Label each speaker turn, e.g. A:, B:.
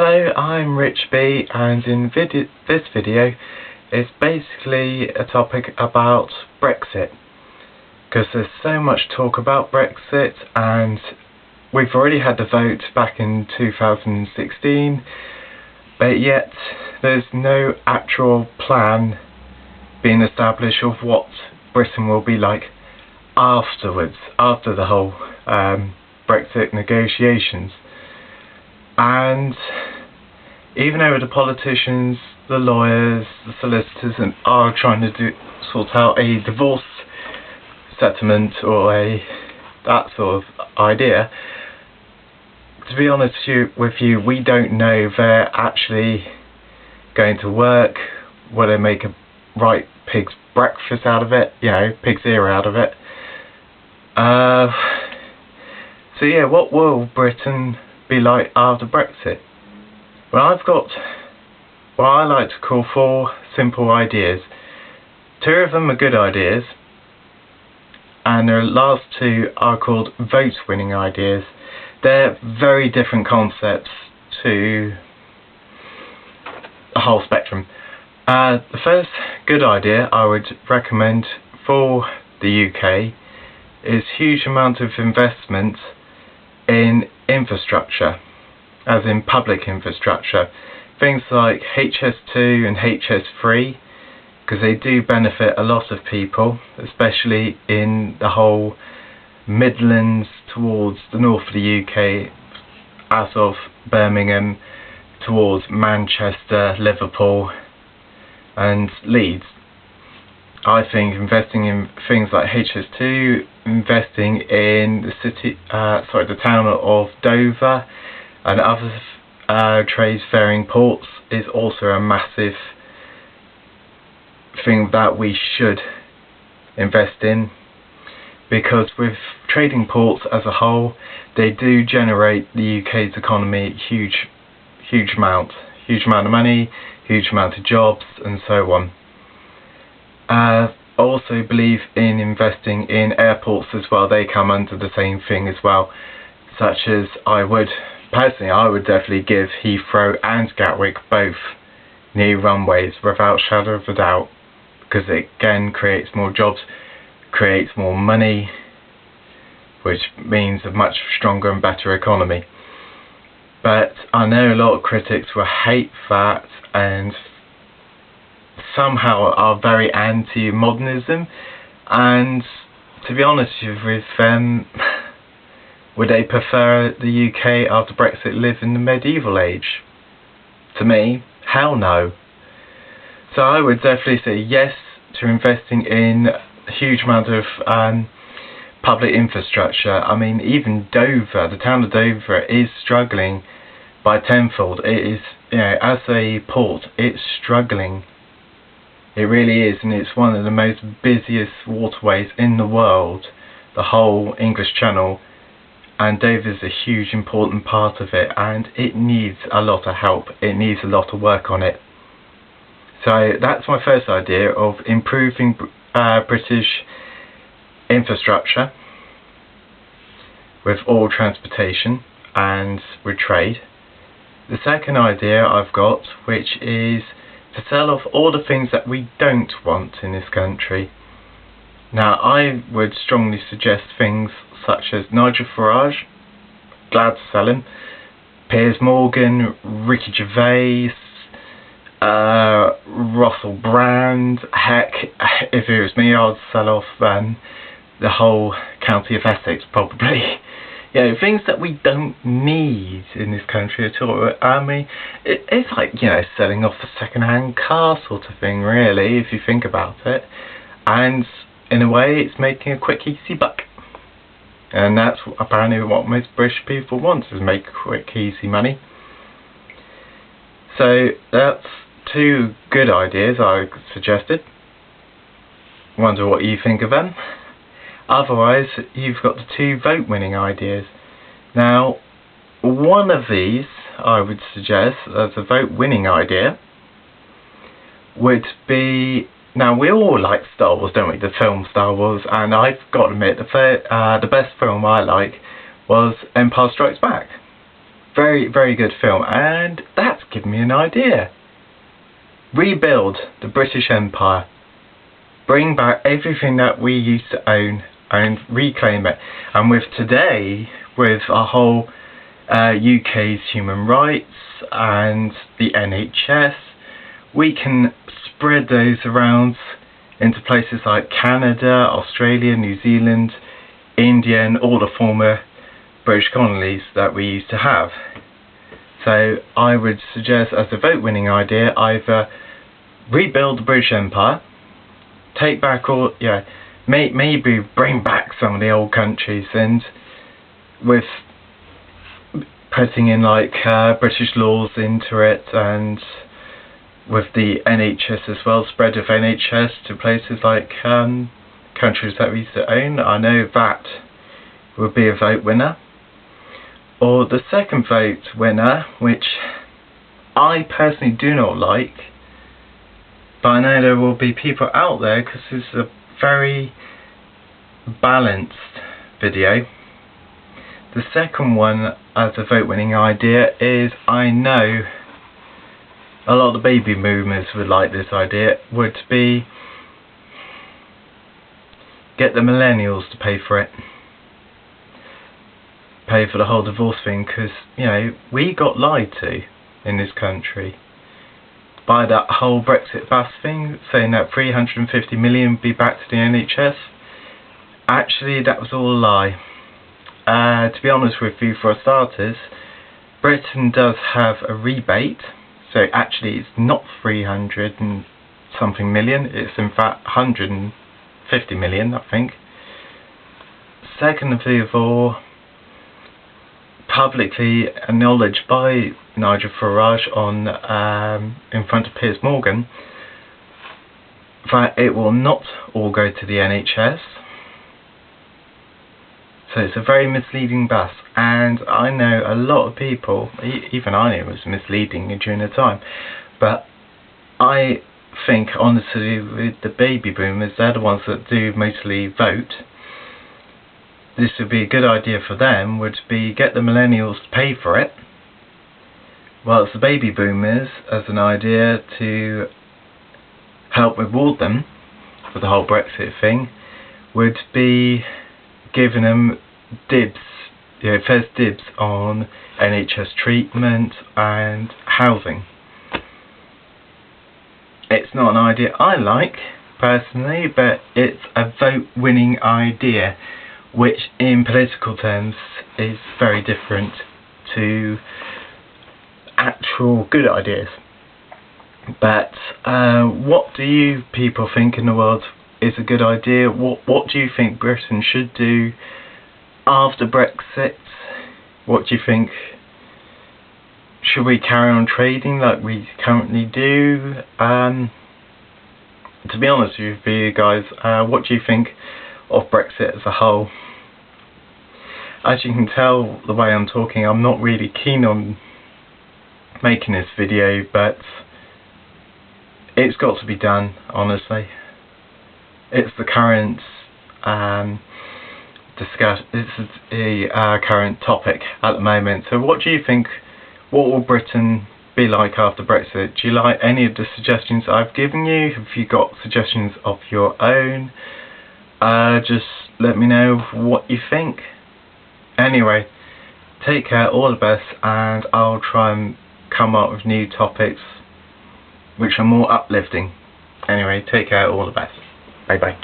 A: Hello, I'm Rich B, and in this video is basically a topic about Brexit, because there's so much talk about Brexit, and we've already had the vote back in 2016, but yet there's no actual plan being established of what Britain will be like afterwards, after the whole Brexit negotiations. And even though the politicians, the lawyers, the solicitors are trying to sort out a divorce settlement or that sort of idea, to be honest with you, we don't know if they're actually going to work. Will they make a right pig's breakfast out of it? You know, pig's ear out of it. So yeah, what will Britain be like after Brexit? Well, I've got what I like to call 4 simple ideas. 2 of them are good ideas, and the last 2 are called vote-winning ideas. They're very different concepts to the whole spectrum. The first good idea I would recommend for the UK is huge amount of investment in infrastructure, as in public infrastructure, things like HS2 and HS3, because they do benefit a lot of people, especially in the whole Midlands towards the north of the UK, as of Birmingham towards Manchester, Liverpool and Leeds. I think investing in things like HS2, investing in the town of Dover and other trade-faring ports is also a massive thing that we should invest in, because with trading ports as a whole, they do generate the UK's economy huge amount of money, huge amount of jobs and so on. I also believe in investing in airports as well. They come under the same thing as well, such as I would definitely give Heathrow and Gatwick both new runways without shadow of a doubt, because it again creates more jobs, creates more money, which means a much stronger and better economy. But I know a lot of critics will hate that and somehow are very anti-modernism, and to be honest with them, would they prefer the UK after Brexit live in the medieval age? To me, hell no. So I would definitely say yes to investing in a huge amount of public infrastructure. I mean, even Dover, the town of Dover, is struggling by tenfold. It is, as a port, it's struggling. It really is, and it's one of the most busiest waterways in the world, the whole English Channel, and Dover's a huge important part of it, and it needs a lot of help. It needs a lot of work on it. So that's my first idea of improving British infrastructure with all transportation and with trade. The second idea I've got, which is to sell off all the things that we don't want in this country. Now, I would strongly suggest things such as Nigel Farage, glad to sell him, Piers Morgan, Ricky Gervais, Russell Brand. Heck, if it was me, I'd sell off the whole county of Essex, probably. Things that we don't need in this country at all. I mean, it's like, selling off a second-hand car sort of thing, really, if you think about it. And in a way, it's making a quick, easy buck. And that's apparently what most British people want, is make quick, easy money. So that's 2 good ideas I suggested. Wonder what you think of them. Otherwise, you've got the 2 vote-winning ideas. Now, one of these I would suggest as a vote-winning idea would be, now we all like Star Wars, don't we? The film Star Wars, and I've got to admit, the best film I like was Empire Strikes Back. Very, very good film, and that's given me an idea. Rebuild the British Empire. Bring back everything that we used to own and reclaim it. And with today, with our whole UK's human rights and the NHS, we can spread those around into places like Canada, Australia, New Zealand, India, and all the former British colonies that we used to have. So I would suggest, as a vote winning idea, either rebuild the British Empire, take back all, maybe bring back some of the old countries, and with putting in like British laws into it, and with the NHS as well, spread of NHS to places like countries that we used to own. I know that would be a vote winner. Or the second vote winner, which I personally do not like, but I know there will be people out there because this is a very balanced video. The second one as a vote winning idea is, I know a lot of the baby boomers would like this idea, would be get the millennials to pay for it. Pay for the whole divorce thing, because, you know, we got lied to in this country by that whole Brexit bus thing, saying that 350 million would be back to the NHS. Actually, that was all a lie. To be honest with you, for starters, Britain does have a rebate, so actually it's not 300 and something million, it's in fact 150 million, I think. Secondly of all, publicly acknowledged by Nigel Farage on in front of Piers Morgan, that it will not all go to the NHS. So it's a very misleading bus, and I know a lot of people, even I knew it was misleading during the time, but I think honestly with the baby boomers, they're the ones that do mostly vote. This would be a good idea for them, would be get the millennials to pay for it, whilst the baby boomers, as an idea to help reward them for the whole Brexit thing, would be giving them dibs, first dibs on NHS treatment and housing. It's not an idea I like personally, but it's a vote winning idea, which in political terms is very different to actual good ideas. But what do you people think in the world is a good idea? What do you think Britain should do after Brexit? What do you think? Should we carry on trading like we currently do? To be honest with you guys, what do you think of Brexit as a whole? As you can tell the way I'm talking, I'm not really keen on making this video, but it's got to be done, honestly. It's the current it's the current topic at the moment. So what do you think? What will Britain be like after Brexit? Do you like any of the suggestions I've given you? Have you got suggestions of your own? Just let me know what you think. Anyway, take care, all the best, and I'll try and come up with new topics which are more uplifting. Anyway, take care, all the best. Bye bye.